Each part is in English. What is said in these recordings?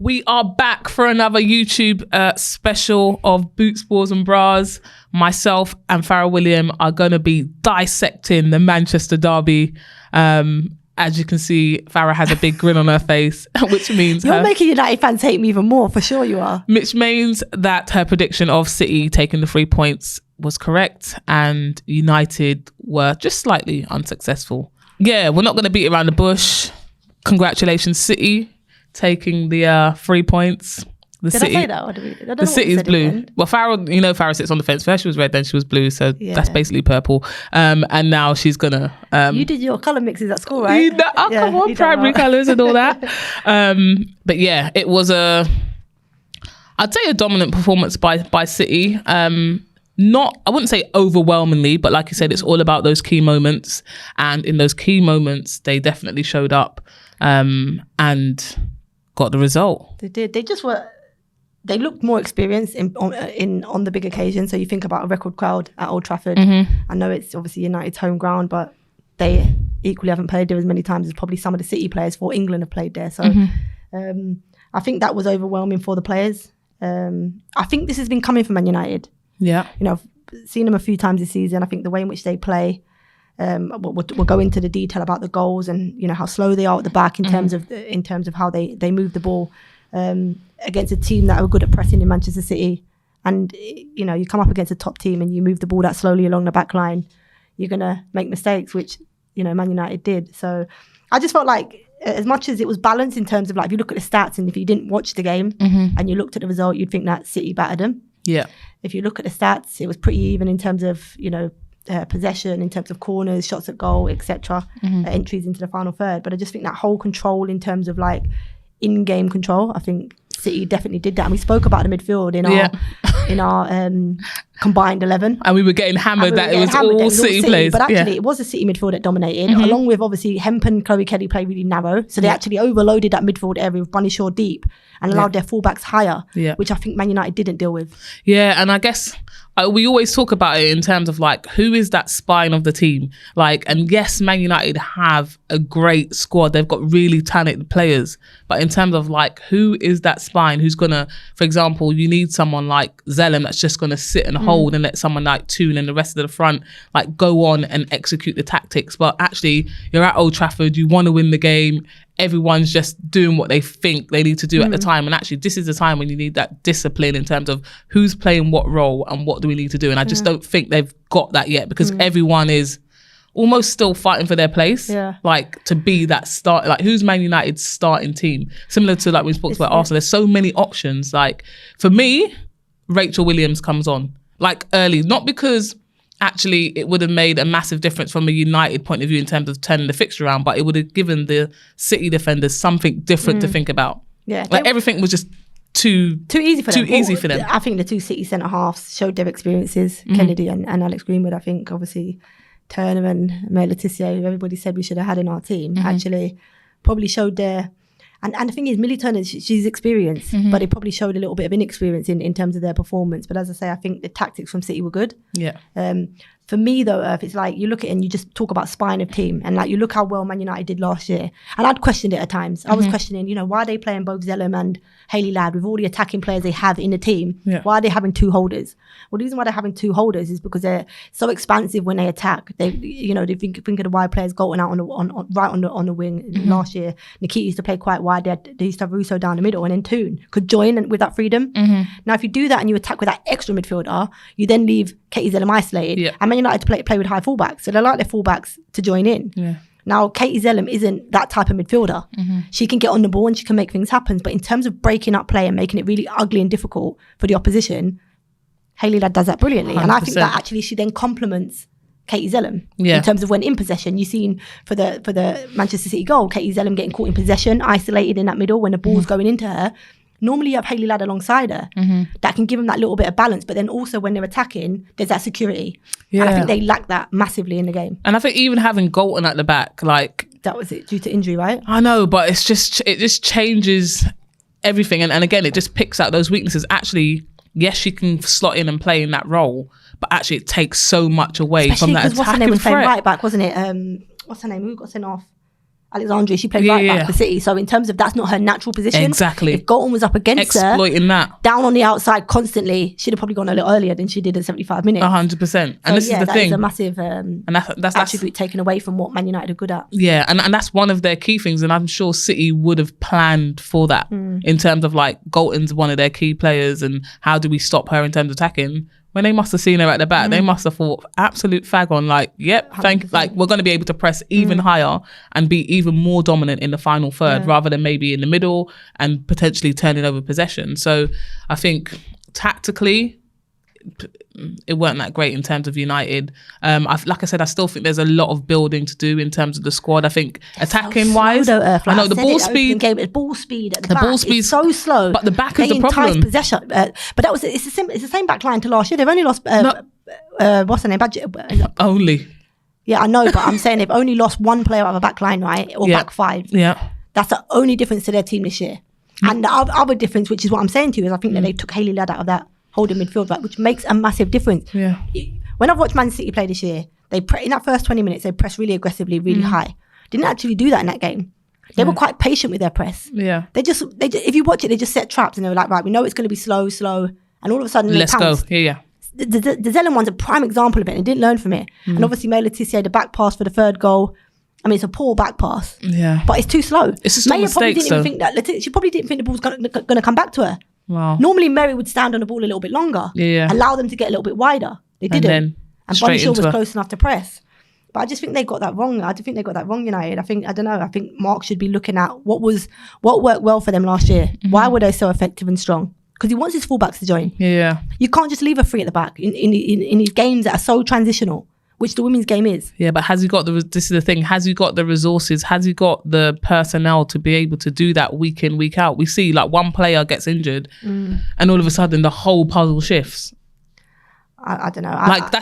We are back for another YouTube special of Boots, Balls and Bras. Myself and Fara Williams are going to be dissecting the Manchester derby. As you can see, Farah has a big grin on her face, which means you're making United fans hate me even more, for sure you are. Which means that her prediction of City taking the 3 points was correct and United were just slightly unsuccessful. Yeah, we're not going to beat around the bush. Congratulations, City, taking the 3 points. Did I say that? The City's blue. Well, Farah sits on the fence. First she was red, then she was blue, so that's basically purple. And now she's gonna. You did your colour mixes at school, right? Come on, primary colours and all that. But yeah, it was I'd say a dominant performance by City. Not, I wouldn't say overwhelmingly, but like you said, it's all about those key moments. And in those key moments, they definitely showed up and got the result. They did. They looked more experienced on the big occasion. So you think about a record crowd at Old Trafford. Mm-hmm. I know it's obviously United's home ground, but they equally haven't played there as many times as probably some of the City players for England have played there. So I think that was overwhelming for the players. I think this has been coming from Man United. Yeah. You know, I've seen them a few times this season. I think the way in which they play, we'll go into the detail about the goals and, you know, how slow they are at the back in terms of how they move the ball. Against a team that are good at pressing in Manchester City, and you know, you come up against a top team and you move the ball that slowly along the back line, you're gonna make mistakes, which, you know, Man United did. So I just felt like, as much as it was balanced in terms of, like, if you look at the stats and if you didn't watch the game and you looked at the result, you'd think that City battered them. Yeah. If you look at the stats, it was pretty even in terms of, you know, possession, in terms of corners, shots at goal, etc., entries into the final third. But I just think that whole control in terms of, like, in-game control, I think City definitely did that. And we spoke about the midfield in our combined 11. And we were getting hammered that it was all City players. But actually it was a City midfield that dominated, along with obviously Hemp and Chloe Kelly played really narrow. So they actually overloaded that midfield area with Bunny Shaw deep and allowed their fullbacks higher, which I think Man United didn't deal with. Yeah, and I guess we always talk about it in terms of, like, who is that spine of the team? Like, and yes, Man United have a great squad. They've got really talented players. But in terms of, like, who is that spine who's going to, for example, you need someone like Zellem that's just going to sit and hold and let someone like Toon and the rest of the front, like, go on and execute the tactics. But actually, you're at Old Trafford, you want to win the game. Everyone's just doing what they think they need to do at the time. And actually, this is the time when you need that discipline in terms of who's playing what role and what do we need to do. And I just don't think they've got that yet, because everyone is almost still fighting for their place, like, to be that start. Like, who's Man United's starting team? Similar to, like, we spoke about Arsenal, there's so many options. Like, for me, Rachel Williams comes on, like, early, not because actually it would have made a massive difference from a United point of view in terms of turning the fixture around, but it would have given the City defenders something different to think about. Yeah, like, everything was just too easy for them. I think the two City centre halves showed their experiences, Kennedy and Alex Greenwood. I think obviously Turner and Mary Laetitia, who everybody said we should have had in our team, actually probably showed their. And the thing is, Millie Turner, she's experienced, but it probably showed a little bit of inexperience in terms of their performance. But as I say, I think the tactics from City were good. Yeah. For me, though, if it's like you look at it and you just talk about spine of team, and like you look how well Man United did last year, and I'd questioned it at times. I was questioning, you know, why are they playing both Zellem and Hayley Ladd with all the attacking players they have in the team? Yeah. Why are they having two holders? Well, the reason why they're having two holders is because they're so expansive when they attack. They, you know, they think of the wide players going out on the wing. Last year, Nikita used to play quite wide. They used to have Russo down the middle, and then Toon could join with that freedom. Now, if you do that and you attack with that extra midfielder, you then leave Katie Zellem isolated. Yeah. And Man United to play with high fullbacks, so they like their fullbacks to join in. Yeah. Now, Katie Zellem isn't that type of midfielder. She can get on the ball and she can make things happen. But in terms of breaking up play and making it really ugly and difficult for the opposition, Hayley Ladd does that brilliantly. 100%. And I think that actually she then complements Katie Zellem in terms of when in possession. You've seen for the Manchester City goal, Katie Zellem getting caught in possession, isolated in that middle when the ball's going into her. Normally you have Hayley Ladd alongside her that can give them that little bit of balance, but then also when they're attacking, there's that security. Yeah. And I think they lack that massively in the game. And I think even having Galton at the back, like... That was it, due to injury, right? I know, but it just changes everything. And again, it just picks out those weaknesses. Actually, yes, she can slot in and play in that role, but actually it takes so much away from that attacking threat. What's her name was playing right back, wasn't it? What's her name? Who got sent off? Alexandria, she played right back for City. So in terms of that's not her natural position. Exactly. If Galton was up against exploiting that down on the outside constantly, she'd have probably gone a little earlier than she did at 75 minutes. 100%. And this is the that thing. Is a massive and that's attribute taken away from what Man United are good at. Yeah, and that's one of their key things. And I'm sure City would have planned for that in terms of like Galton's one of their key players and how do we stop her in terms of attacking. When they must have seen her at the back, they must have thought absolute fag on like, yep, like we're going to be able to press even higher and be even more dominant in the final third rather than maybe in the middle and potentially turning over possession. So I think tactically, it weren't that great in terms of United. Like I said, I still think there's a lot of building to do in terms of the squad. I think attacking wise, I know the ball speed. Ball speed at the ball speed is so slow. But the back is the problem. Possession, but it's the same back line to last year. They've only lost what's her name? Only. Yeah, I know, but I'm saying they've only lost one player out of a back line, right? Or back five. Yeah, that's the only difference to their team this year. And the other difference, which is what I'm saying to you, is I think that they took Hayley Ladd out of that holding midfield, right, which makes a massive difference. Yeah. When I've watched Man City play this year, in that first 20 minutes, they pressed really aggressively, really high. Didn't actually do that in that game. They were quite patient with their press. Yeah. They just, if you watch it, they just set traps and they were like, right, we know it's going to be slow, and all of a sudden let's go. Yeah. The Zelen one's a prime example of it, and they didn't learn from it. And obviously, May Letizia, the back pass for the third goal. I mean, it's a poor back pass. Yeah. But it's too slow. It's just a mistake. She probably didn't think the ball was going to come back to her. Wow. Normally, Mary would stand on the ball a little bit longer. Allow them to get a little bit wider. They didn't. And Bonnie Shaw was close enough to press. But I just think they got that wrong. United. I don't know. I think Mark should be looking at what worked well for them last year. Why were they so effective and strong? Because he wants his fullbacks to join. Yeah. You can't just leave her free at the back in these games that are so transitional, which the women's game is. Yeah, but has he got this is the thing, has he got the resources, has he got the personnel to be able to do that week in, week out? We see like one player gets injured and all of a sudden the whole puzzle shifts. I don't know.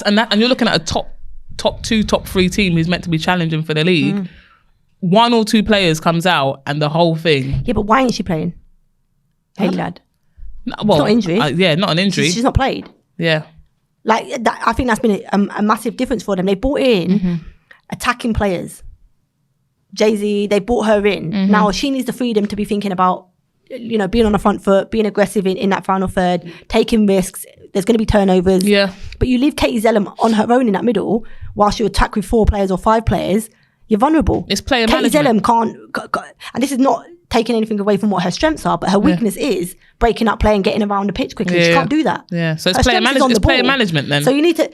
And you're looking at a top 2, top 3 team who's meant to be challenging for the league. 1 or 2 players comes out and the whole thing. Yeah, but why ain't she playing? Hayley Ladd. No, well, not injury. Not an injury. She's not played. Yeah. Like that, I think that's been a massive difference for them. They brought in attacking players. Jay-Z, they brought her in. Now she needs the freedom to be thinking about, being on the front foot, being aggressive in that final third, taking risks. There's going to be turnovers. Yeah. But you leave Katie Zellum on her own in that middle, whilst you attack with 4 players or 5 players, you're vulnerable. It's player Katie management. Zellum can't, and this is not taking anything away from what her strengths are, but her weakness is breaking up play and getting around the pitch quickly. She can't do that. Yeah, so it's player management then. So you need to,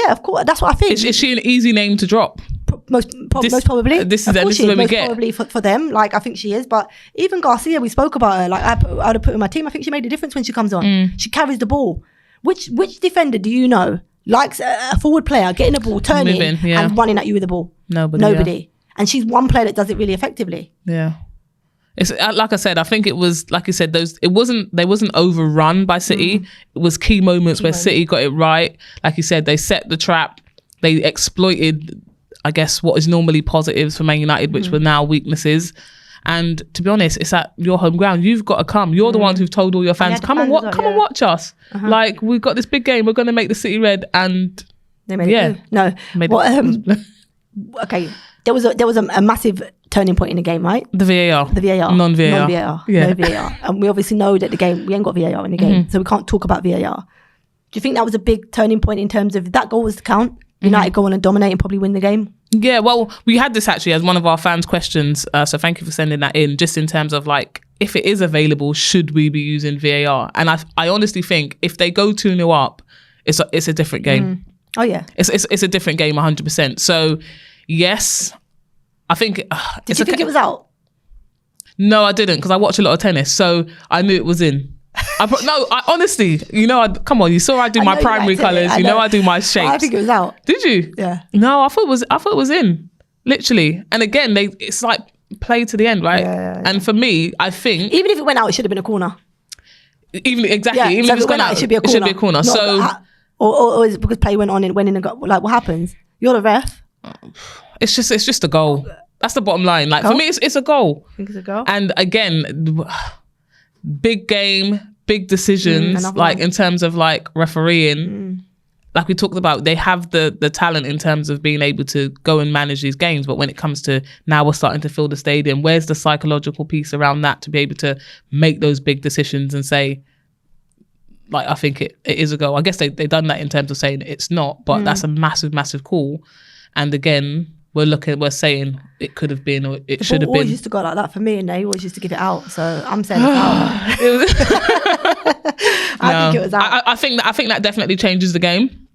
of course, that's what I think. Is she an easy name to drop? Most probably. This is where we get. Probably for them, like I think she is. But even Garcia, we spoke about her. Like I would have put her in my team. I think she made a difference when she comes on. She carries the ball. Which defender do you know likes a forward player getting the ball, turning and running at you with the ball? Nobody. Yeah. And she's one player that does it really effectively. Yeah. It's like I said, I think it was, like you said, they wasn't overrun by City. It was key moments where City got it right. Like you said, they set the trap. They exploited, I guess, what is normally positives for Man United, which were now weaknesses. And to be honest, it's at your home ground. You've got to come. You're the ones who've told all your fans, come and watch us. Like, we've got this big game. We're going to make the City red. And they made it blue. No. Okay. There was a massive turning point in the game, right? The VAR. Non-VAR. Yeah. No VAR. And we obviously know that we ain't got VAR in the game, so we can't talk about VAR. Do you think that was a big turning point in terms of if that goal was to count, United go on and dominate and probably win the game? Yeah, well, we had this actually as one of our fans' questions, so thank you for sending that in, just in terms of like, if it is available, should we be using VAR? And I honestly think if they go 2-0 up, it's a different game. Oh yeah. It's a different game 100%. So yes, I think... Did you think it was out? No, I didn't, because I watch a lot of tennis, so I knew it was in. Honestly, come on, you saw I do my primary colours, I do my shapes. I think it was out. Did you? Yeah. No, I thought it was in, literally. And again, it's like play to the end, right? Yeah. And for me, I think even if it went out, it should have been a corner. Even if it's gone out, it should be a corner. It should be a corner. Or is it because play went on and went in and got, like, what happens? You're the ref. It's just a goal. That's the bottom line. Like, for me, it's a goal. I think it's a goal. And again, big game, big decisions, like in terms of like refereeing. like we talked about, they have the talent in terms of being able to go and manage these games. But when it comes to now we're starting to fill the stadium, where's the psychological piece around that to be able to make those big decisions and say, like, I think it is a go. I guess they've done that in terms of saying it's not, but that's a massive, massive call. And again, we're saying it could have been or it should have been. Always used to go like that for me, and they always used to give it out. So I'm saying it's out. I think it was out. I think that definitely changes the game.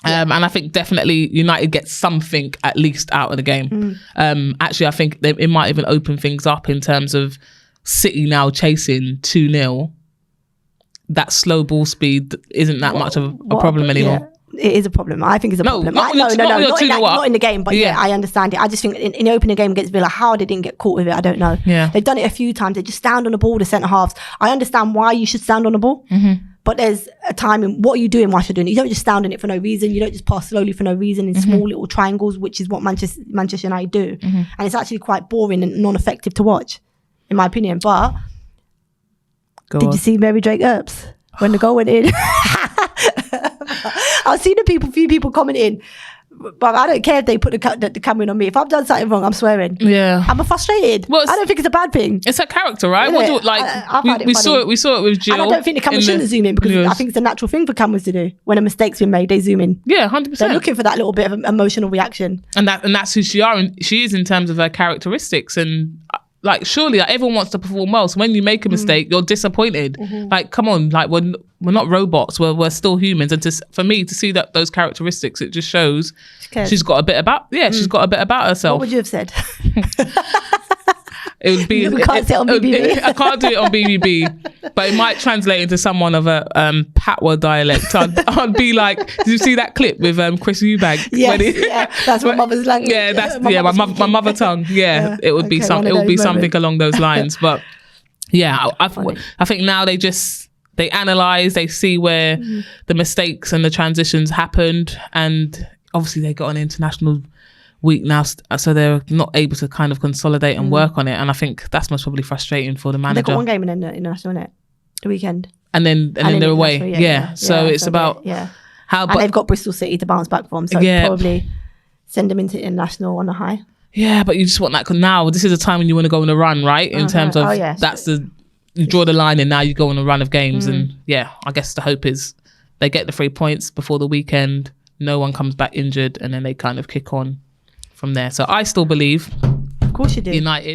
And I think definitely United get something at least out of the game. Actually, I think it might even open things up in terms of City now chasing 2-0. That slow ball speed isn't that much of a problem anymore. Yeah, it is a problem. I think it's a problem. Not in the game, but I understand it. I just think in the opening game against Villa, how they didn't get caught with it, I don't know. Yeah. They've done it a few times. They just stand on the ball, the centre halves. I understand why you should stand on the ball. But there's a time in what are you doing whilst you're doing it. You don't just stand on it for no reason. You don't just pass slowly for no reason in small little triangles, which is what Manchester United do. And it's actually quite boring and non-effective to watch, in my opinion. But did you see Mary Earps when the goal went in? I've seen few people commenting, but I don't care if they put the camera in on me. If I've done something wrong, I'm swearing. Yeah, I'm frustrated. Well, I don't think it's a bad thing. It's a character, right? We saw it with Jill. And I don't think the camera shouldn't zoom in because I think it's a natural thing for cameras to do. When a mistake's been made, they zoom in. Yeah, 100%. They're looking for that little bit of emotional reaction. And that's who she is in terms of her characteristics. And like, surely everyone wants to perform well. So when you make a mistake, you're disappointed. Like, come on, like we're not robots. We're still humans. And for me to see those characteristics, it just shows she's got a bit about herself. What would you have said? It would be. You can't say it on BBB. I can't do it on BBB, but it might translate into someone of a Patwa dialect. I'd be like, did you see that clip with Chris Eubank? Yes, that's my mother's language. Yeah, that's my mother tongue. Yeah, it would be something. It would be something along those lines. But yeah, I think now they analyze, they see where the mistakes and the transitions happened, and obviously they got an international week now, so they're not able to kind of consolidate and work on it. And I think that's most probably frustrating for the manager. They've got one game in the international, innit? The weekend. And then they're away. Yeah. So it's about how. And they've got Bristol City to bounce back from, so probably send them into international on a high. Yeah, but you just want that, because now this is a time when you want to go on a run, right? In terms of you draw the line and now you go on a run of games. And I guess the hope is they get the 3 points before the weekend, no one comes back injured, and then they kind of kick on from there. So I still believe, of course you do, United.